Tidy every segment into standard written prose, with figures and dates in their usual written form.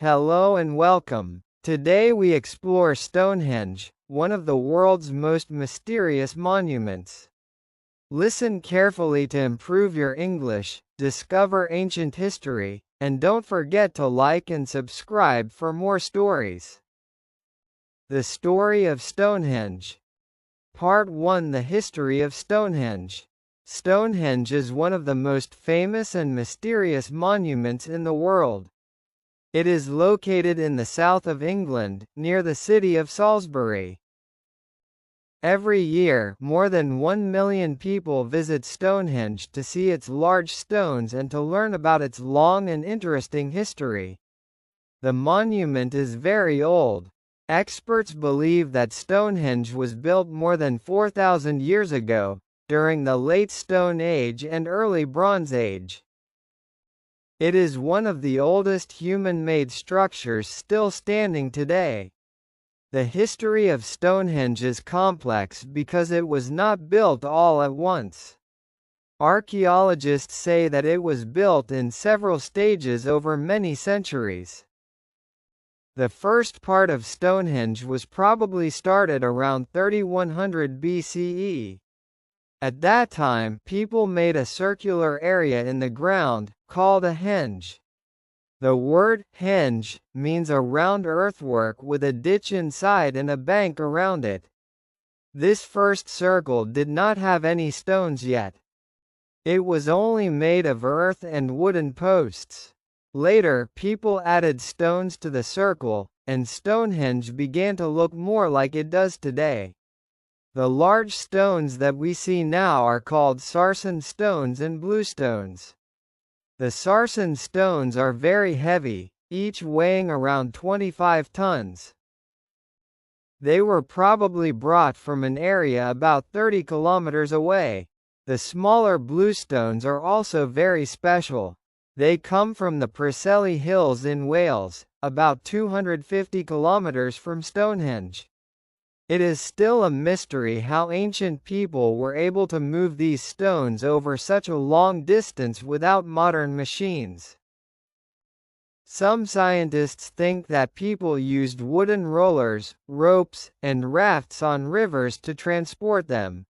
Hello and welcome. Today we explore Stonehenge, one of the world's most mysterious monuments. Listen carefully to improve your English, discover ancient history, and don't forget to like and subscribe for more stories. The Story of Stonehenge. Part 1: The History of Stonehenge. Stonehenge is one of the most famous and mysterious monuments in the world. It is located in the south of England, near the city of Salisbury. Every year, more than 1 million people visit Stonehenge to see its large stones and to learn about its long and interesting history. The monument is very old. Experts believe that Stonehenge was built more than 4,000 years ago, during the Late Stone Age and Early Bronze Age. It is one of the oldest human-made structures still standing today. The history of Stonehenge is complex because it was not built all at once. Archaeologists say that it was built in several stages over many centuries. The first part of Stonehenge was probably started around 3100 BCE. At that time, people made a circular area in the ground, called a henge. The word henge means a round earthwork with a ditch inside and a bank around it. This first circle did not have any stones yet. It was only made of earth and wooden posts. Later, people added stones to the circle, and Stonehenge began to look more like it does today. The large stones that we see now are called sarsen stones and bluestones. The sarsen stones are very heavy, each weighing around 25 tons. They were probably brought from an area about 30 kilometers away. The smaller bluestones are also very special. They come from the Preseli Hills in Wales, about 250 kilometers from Stonehenge. It is still a mystery how ancient people were able to move these stones over such a long distance without modern machines. Some scientists think that people used wooden rollers, ropes, and rafts on rivers to transport them.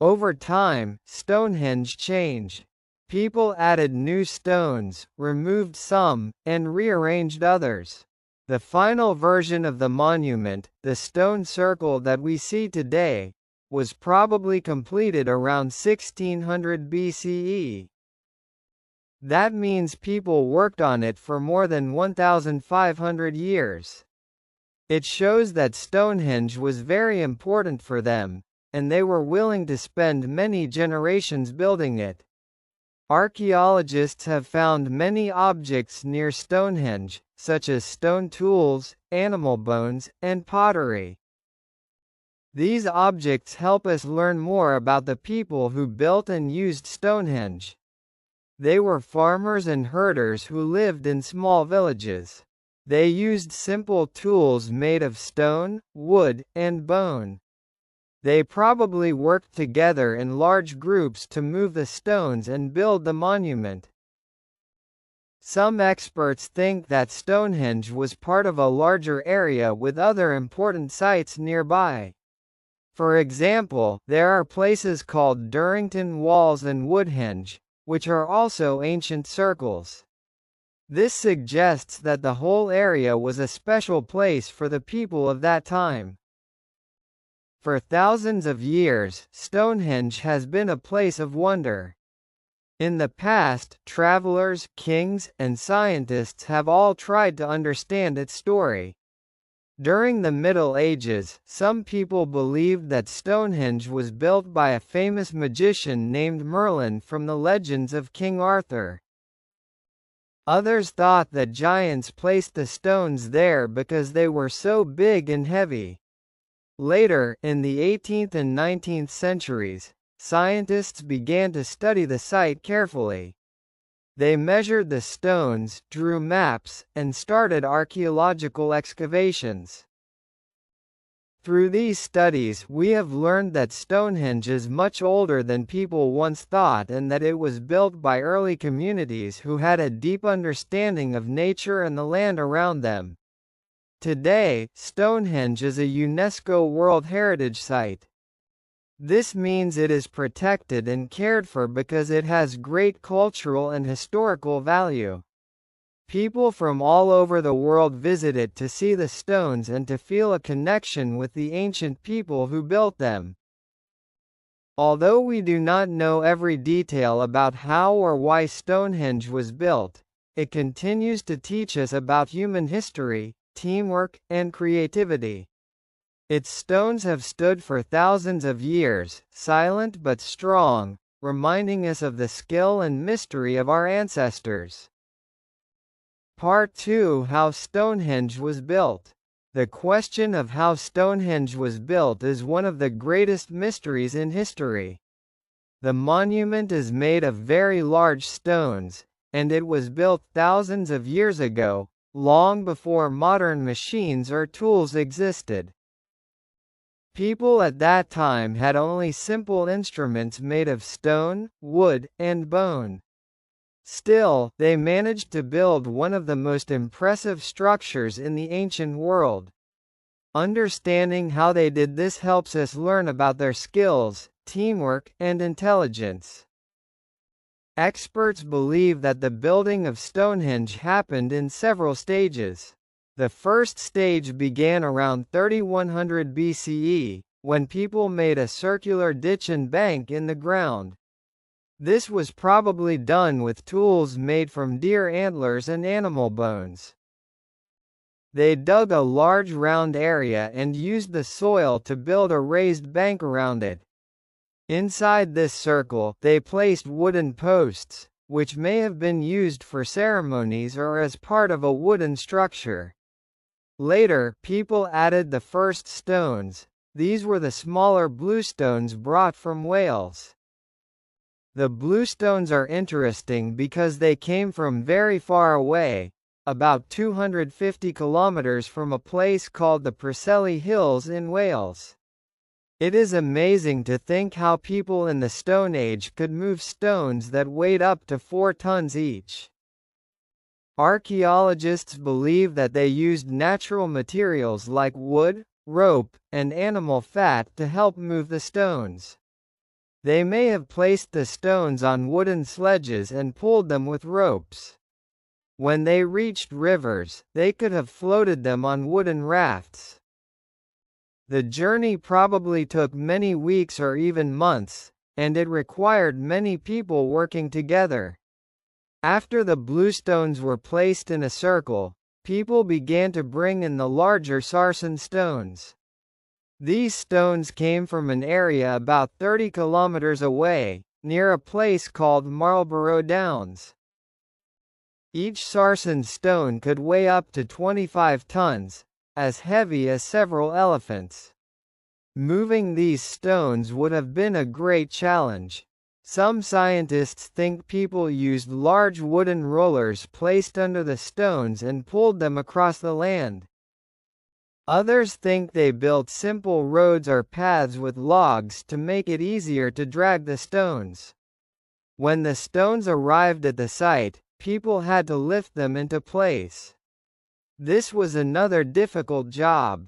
Over time, Stonehenge changed. People added new stones, removed some, and rearranged others. The final version of the monument, the stone circle that we see today, was probably completed around 1600 BCE. That means people worked on it for more than 1,500 years. It shows that Stonehenge was very important for them, and they were willing to spend many generations building it. Archaeologists have found many objects near Stonehenge, such as stone tools, animal bones, and pottery. These objects help us learn more about the people who built and used Stonehenge. They were farmers and herders who lived in small villages. They used simple tools made of stone, wood, and bone. They probably worked together in large groups to move the stones and build the monument. Some experts think that Stonehenge was part of a larger area with other important sites nearby. For example, there are places called Durrington Walls and Woodhenge, which are also ancient circles. This suggests that the whole area was a special place for the people of that time. For thousands of years, Stonehenge has been a place of wonder. In the past, travelers, kings, and scientists have all tried to understand its story. During the Middle Ages, some people believed that Stonehenge was built by a famous magician named Merlin from the legends of King Arthur. Others thought that giants placed the stones there because they were so big and heavy. Later, in the 18th and 19th centuries, scientists began to study the site carefully. They measured the stones, drew maps, and started archaeological excavations. Through these studies, we have learned that Stonehenge is much older than people once thought and that it was built by early communities who had a deep understanding of nature and the land around them. Today, Stonehenge is a UNESCO World Heritage Site. This means it is protected and cared for because it has great cultural and historical value. People from all over the world visit it to see the stones and to feel a connection with the ancient people who built them. Although we do not know every detail about how or why Stonehenge was built, it continues to teach us about human history, teamwork, and creativity. Its stones have stood for thousands of years, silent but strong, reminding us of the skill and mystery of our ancestors. Part 2: How Stonehenge was built. The question of how Stonehenge was built is one of the greatest mysteries in history. The monument is made of very large stones, and it was built thousands of years ago, long before modern machines or tools existed. People at that time had only simple instruments made of stone, wood, and bone. Still, they managed to build one of the most impressive structures in the ancient world. Understanding how they did this helps us learn about their skills, teamwork, and intelligence. Experts believe that the building of Stonehenge happened in several stages. The first stage began around 3100 BCE, when people made a circular ditch and bank in the ground. This was probably done with tools made from deer antlers and animal bones. They dug a large round area and used the soil to build a raised bank around it. Inside this circle, they placed wooden posts, which may have been used for ceremonies or as part of a wooden structure. Later, people added the first stones. These were the smaller bluestones brought from Wales. The bluestones are interesting because they came from very far away, about 250 kilometers from a place called the Preseli Hills in Wales. It is amazing to think how people in the Stone Age could move stones that weighed up to 4 tons each. Archaeologists believe that they used natural materials like wood, rope, and animal fat to help move the stones. They may have placed the stones on wooden sledges and pulled them with ropes. When they reached rivers, they could have floated them on wooden rafts. The journey probably took many weeks or even months, and it required many people working together. After the bluestones were placed in a circle, people began to bring in the larger sarsen stones. These stones came from an area about 30 kilometers away, near a place called Marlborough Downs. Each sarsen stone could weigh up to 25 tons, as heavy as several elephants. Moving these stones would have been a great challenge. Some scientists think people used large wooden rollers placed under the stones and pulled them across the land. Others think they built simple roads or paths with logs to make it easier to drag the stones. When the stones arrived at the site, people had to lift them into place. This was another difficult job.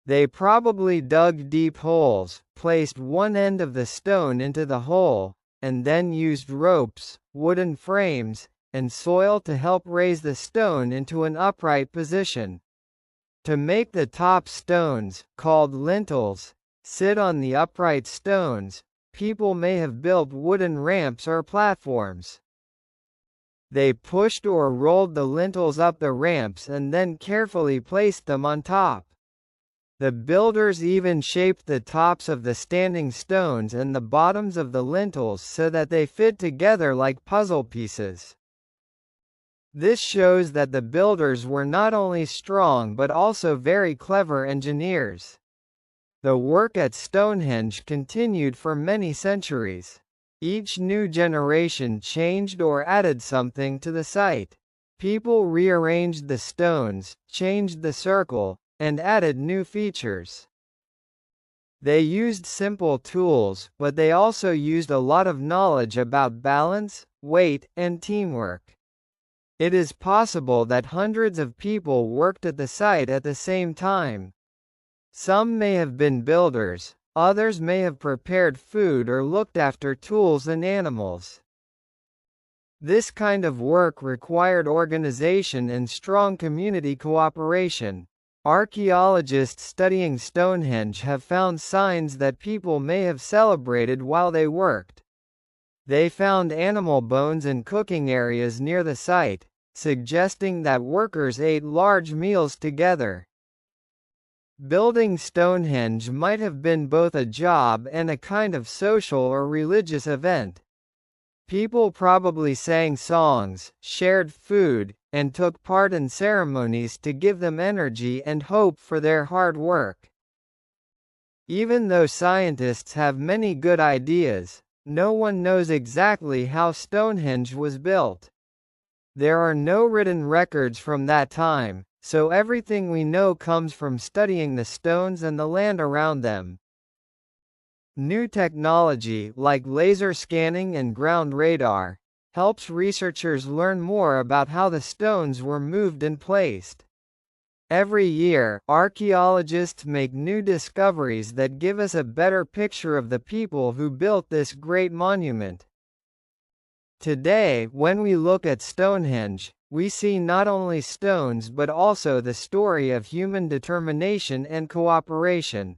They probably dug deep holes, placed one end of the stone into the hole, and then used ropes, wooden frames, and soil to help raise the stone into an upright position. To make the top stones, called lintels, sit on the upright stones, people may have built wooden ramps or platforms. They pushed or rolled the lintels up the ramps and then carefully placed them on top. The builders even shaped the tops of the standing stones and the bottoms of the lintels so that they fit together like puzzle pieces. This shows that the builders were not only strong but also very clever engineers. The work at Stonehenge continued for many centuries. Each new generation changed or added something to the site. People rearranged the stones, changed the circle, and added new features. They used simple tools, but they also used a lot of knowledge about balance, weight, and teamwork. It is possible that hundreds of people worked at the site at the same time. Some may have been builders, others may have prepared food or looked after tools and animals. This kind of work required organization and strong community cooperation. Archaeologists studying Stonehenge have found signs that people may have celebrated while they worked. They found animal bones in cooking areas near the site, suggesting that workers ate large meals together. Building Stonehenge might have been both a job and a kind of social or religious event. People probably sang songs, shared food, and took part in ceremonies to give them energy and hope for their hard work. Even though scientists have many good ideas, no one knows exactly how Stonehenge was built. There are no written records from that time, so everything we know comes from studying the stones and the land around them. New technology, like laser scanning and ground radar, helps researchers learn more about how the stones were moved and placed. Every year, archaeologists make new discoveries that give us a better picture of the people who built this great monument. Today, when we look at Stonehenge, we see not only stones but also the story of human determination and cooperation.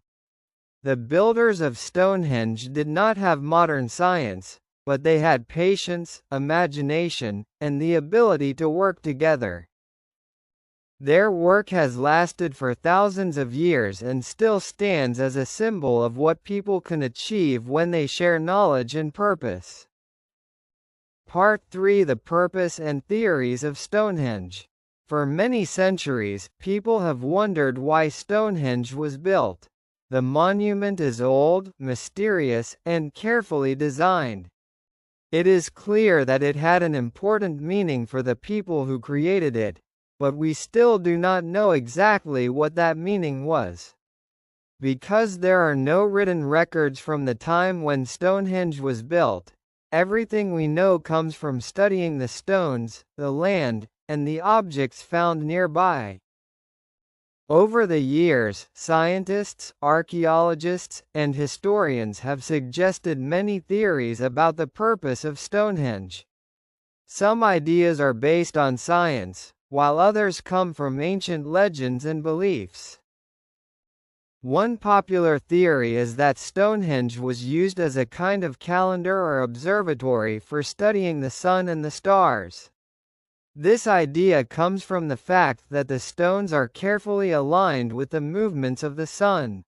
The builders of Stonehenge did not have modern science, but they had patience, imagination, and the ability to work together. Their work has lasted for thousands of years and still stands as a symbol of what people can achieve when they share knowledge and purpose. Part 3: The Purpose and Theories of Stonehenge. For many centuries, people have wondered why Stonehenge was built. The monument is old, mysterious, and carefully designed. It is clear that it had an important meaning for the people who created it, but we still do not know exactly what that meaning was. Because there are no written records from the time when Stonehenge was built, everything we know comes from studying the stones, the land, and the objects found nearby. Over the years, scientists, archaeologists, and historians have suggested many theories about the purpose of Stonehenge. Some ideas are based on science, while others come from ancient legends and beliefs. One popular theory is that Stonehenge was used as a kind of calendar or observatory for studying the sun and the stars. This idea comes from the fact that the stones are carefully aligned with the movements of the sun.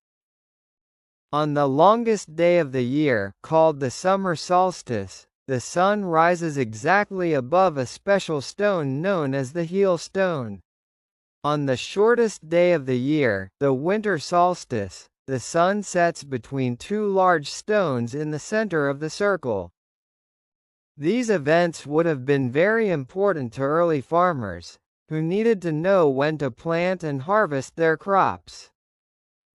On the longest day of the year, called the summer solstice, the sun rises exactly above a special stone known as the heel stone. On the shortest day of the year, the winter solstice, the sun sets between two large stones in the center of the circle. These events would have been very important to early farmers, who needed to know when to plant and harvest their crops.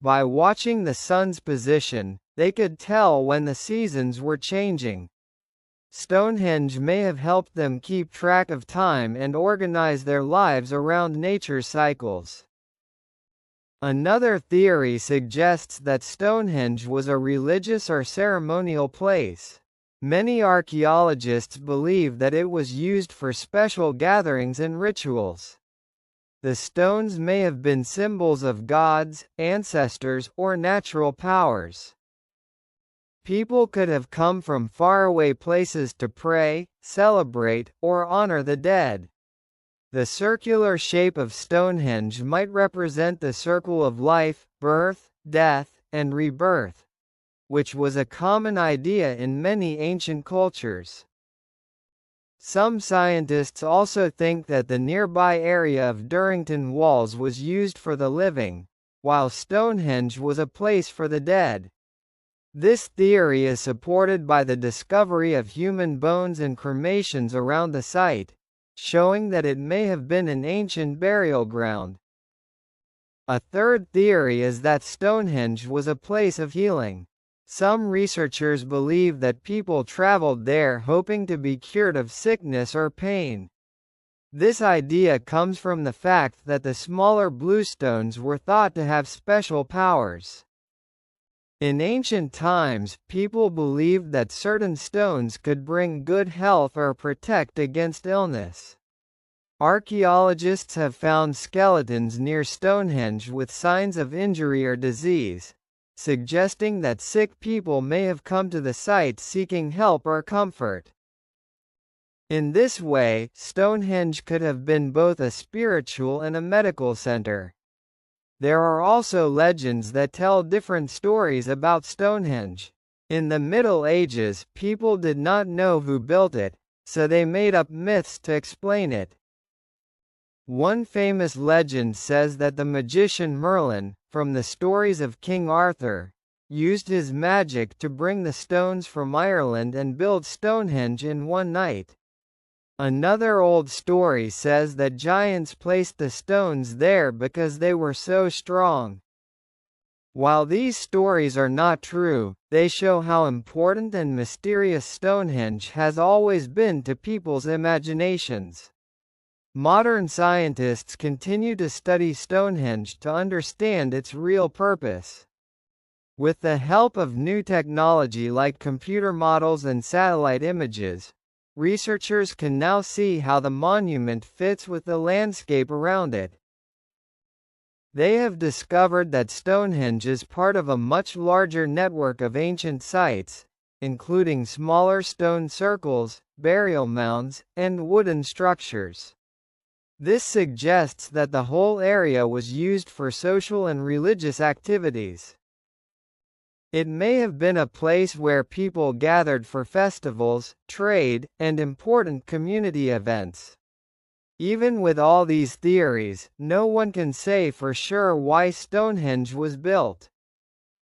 By watching the sun's position, they could tell when the seasons were changing. Stonehenge may have helped them keep track of time and organize their lives around nature's cycles. Another theory suggests that Stonehenge was a religious or ceremonial place. Many archaeologists believe that it was used for special gatherings and rituals. The stones may have been symbols of gods, ancestors, or natural powers. People could have come from faraway places to pray, celebrate, or honor the dead. The circular shape of Stonehenge might represent the circle of life, birth, death, and rebirth, which was a common idea in many ancient cultures. Some scientists also think that the nearby area of Durrington Walls was used for the living, while Stonehenge was a place for the dead. This theory is supported by the discovery of human bones and cremations around the site, showing that it may have been an ancient burial ground. A third theory is that Stonehenge was a place of healing. Some researchers believe that people traveled there hoping to be cured of sickness or pain. This idea comes from the fact that the smaller bluestones were thought to have special powers. In ancient times, people believed that certain stones could bring good health or protect against illness. Archaeologists have found skeletons near Stonehenge with signs of injury or disease, suggesting that sick people may have come to the site seeking help or comfort. In this way, Stonehenge could have been both a spiritual and a medical center. There are also legends that tell different stories about Stonehenge. In the Middle Ages, people did not know who built it, so they made up myths to explain it. One famous legend says that the magician Merlin, from the stories of King Arthur, used his magic to bring the stones from Ireland and build Stonehenge in one night. Another old story says that giants placed the stones there because they were so strong. While these stories are not true, they show how important and mysterious Stonehenge has always been to people's imaginations. Modern scientists continue to study Stonehenge to understand its real purpose. With the help of new technology like computer models and satellite images, researchers can now see how the monument fits with the landscape around it. They have discovered that Stonehenge is part of a much larger network of ancient sites, including smaller stone circles, burial mounds, and wooden structures. This suggests that the whole area was used for social and religious activities. It may have been a place where people gathered for festivals, trade, and important community events. Even with all these theories, no one can say for sure why Stonehenge was built.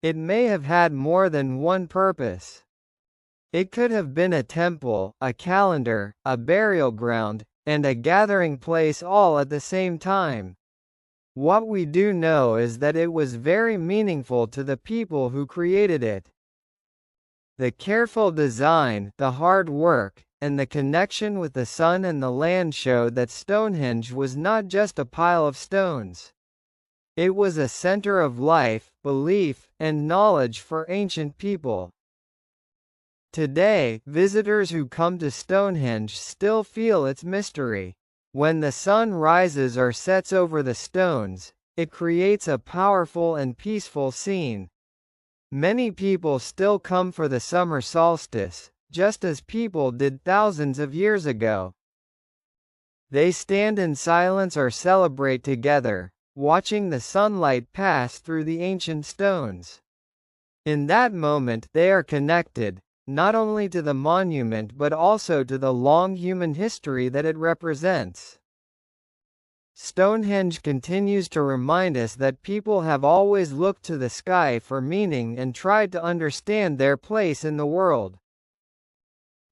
It may have had more than one purpose. It could have been a temple, a calendar, a burial ground, and a gathering place all at the same time. What we do know is that it was very meaningful to the people who created it. The careful design, the hard work, and the connection with the sun and the land showed that Stonehenge was not just a pile of stones. It was a center of life, belief, and knowledge for ancient people. Today, visitors who come to Stonehenge still feel its mystery. When the sun rises or sets over the stones, it creates a powerful and peaceful scene. Many people still come for the summer solstice, just as people did thousands of years ago. They stand in silence or celebrate together, watching the sunlight pass through the ancient stones. In that moment, they are connected, not only to the monument but also to the long human history that it represents. Stonehenge continues to remind us that people have always looked to the sky for meaning and tried to understand their place in the world.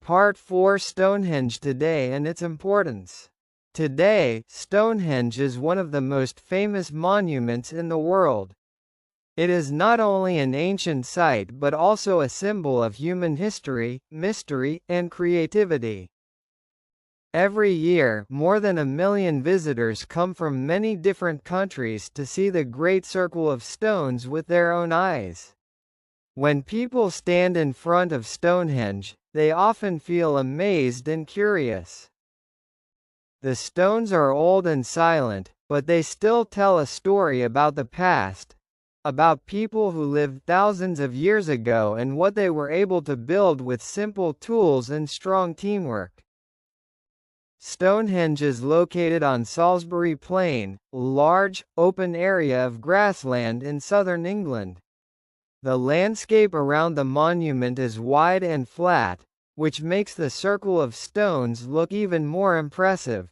Part 4: Stonehenge today and its importance. Today, Stonehenge is one of the most famous monuments in the world. It is not only an ancient site but also a symbol of human history, mystery, and creativity. Every year, more than 1 million visitors come from many different countries to see the Great Circle of Stones with their own eyes. When people stand in front of Stonehenge, they often feel amazed and curious. The stones are old and silent, but they still tell a story about the past, about people who lived thousands of years ago and what they were able to build with simple tools and strong teamwork. Stonehenge is located on Salisbury Plain, a large, open area of grassland in southern England. The landscape around the monument is wide and flat, which makes the circle of stones look even more impressive.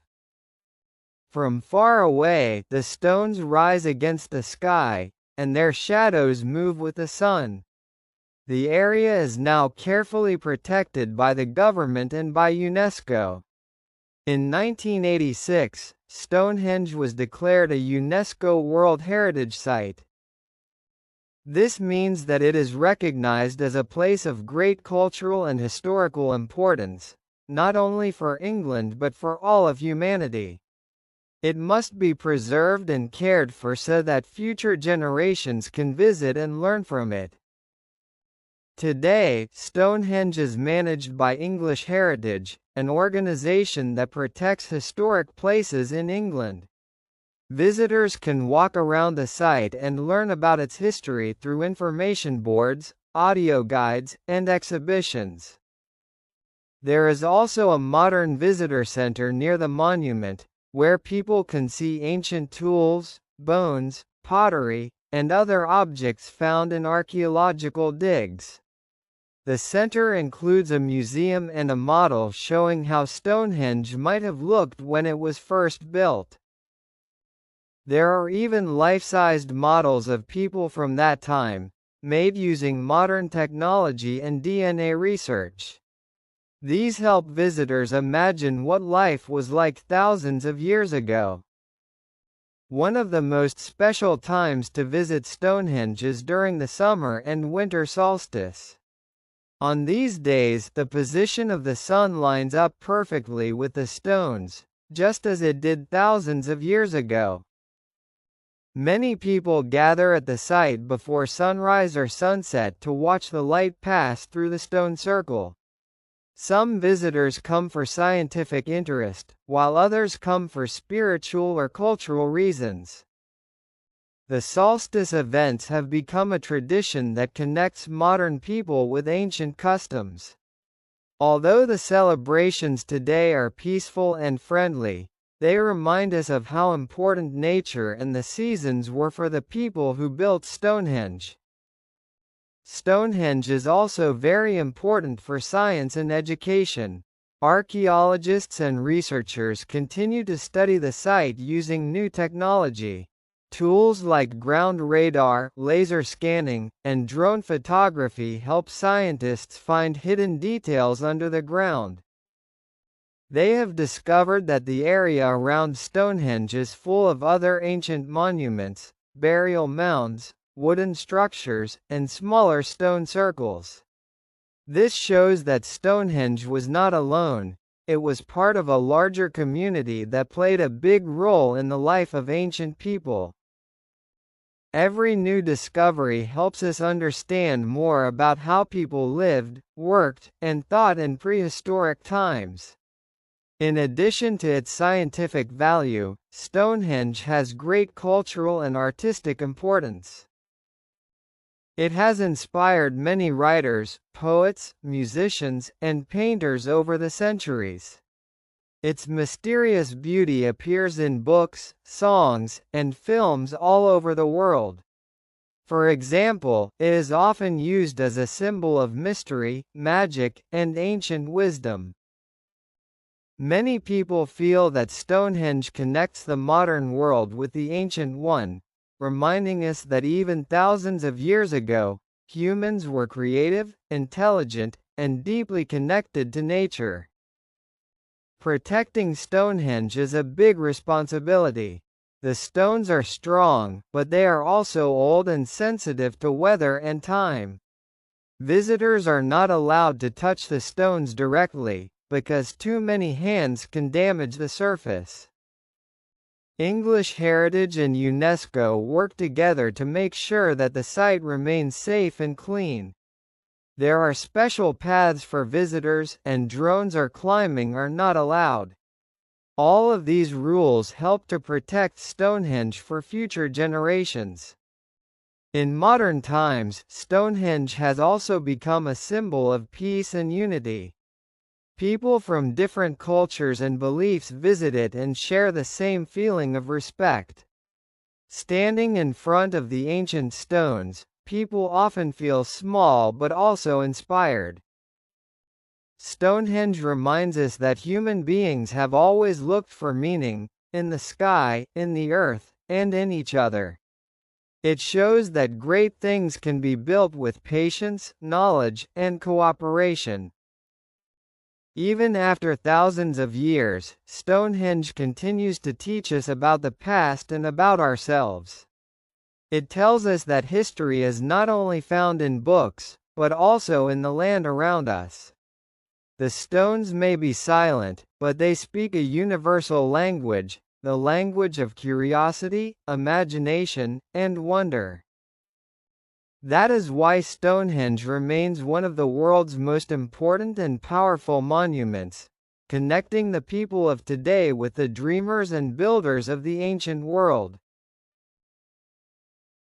From far away, the stones rise against the sky, and their shadows move with the sun. The area is now carefully protected by the government and by UNESCO. In 1986, Stonehenge was declared a UNESCO World Heritage Site. This means that it is recognized as a place of great cultural and historical importance, not only for England but for all of humanity. It must be preserved and cared for so that future generations can visit and learn from it. Today, Stonehenge is managed by English Heritage, an organization that protects historic places in England. Visitors can walk around the site and learn about its history through information boards, audio guides, and exhibitions. There is also a modern visitor center near the monument, where people can see ancient tools, bones, pottery, and other objects found in archaeological digs. The center includes a museum and a model showing how Stonehenge might have looked when it was first built. There are even life-sized models of people from that time, made using modern technology and DNA research. These help visitors imagine what life was like thousands of years ago. One of the most special times to visit Stonehenge is during the summer and winter solstice. On these days, the position of the sun lines up perfectly with the stones, just as it did thousands of years ago. Many people gather at the site before sunrise or sunset to watch the light pass through the stone circle. Some visitors come for scientific interest, while others come for spiritual or cultural reasons. The solstice events have become a tradition that connects modern people with ancient customs. Although the celebrations today are peaceful and friendly, they remind us of how important nature and the seasons were for the people who built Stonehenge. Stonehenge is also very important for science and education. Archaeologists and researchers continue to study the site using new technology. Tools like ground radar, laser scanning, and drone photography help scientists find hidden details under the ground. They have discovered that the area around Stonehenge is full of other ancient monuments, burial mounds, wooden structures, and smaller stone circles. This shows that Stonehenge was not alone, it was part of a larger community that played a big role in the life of ancient people. Every new discovery helps us understand more about how people lived, worked, and thought in prehistoric times. In addition to its scientific value, Stonehenge has great cultural and artistic importance. It has inspired many writers, poets, musicians, and painters over the centuries. Its mysterious beauty appears in books, songs, and films all over the world. For example, it is often used as a symbol of mystery, magic, and ancient wisdom. Many people feel that Stonehenge connects the modern world with the ancient one, reminding us that even thousands of years ago, humans were creative, intelligent, and deeply connected to nature. Protecting Stonehenge is a big responsibility. The stones are strong, but they are also old and sensitive to weather and time. Visitors are not allowed to touch the stones directly, because too many hands can damage the surface. English Heritage and UNESCO work together to make sure that the site remains safe and clean. There are special paths for visitors, and drones or climbing are not allowed. All of these rules help to protect Stonehenge for future generations. In modern times, Stonehenge has also become a symbol of peace and unity. People from different cultures and beliefs visit it and share the same feeling of respect. Standing in front of the ancient stones, people often feel small but also inspired. Stonehenge reminds us that human beings have always looked for meaning, in the sky, in the earth, and in each other. It shows that great things can be built with patience, knowledge, and cooperation. Even after thousands of years, Stonehenge continues to teach us about the past and about ourselves. It tells us that history is not only found in books, but also in the land around us. The stones may be silent, but they speak a universal language, the language of curiosity, imagination, and wonder. That is why Stonehenge remains one of the world's most important and powerful monuments, connecting the people of today with the dreamers and builders of the ancient world.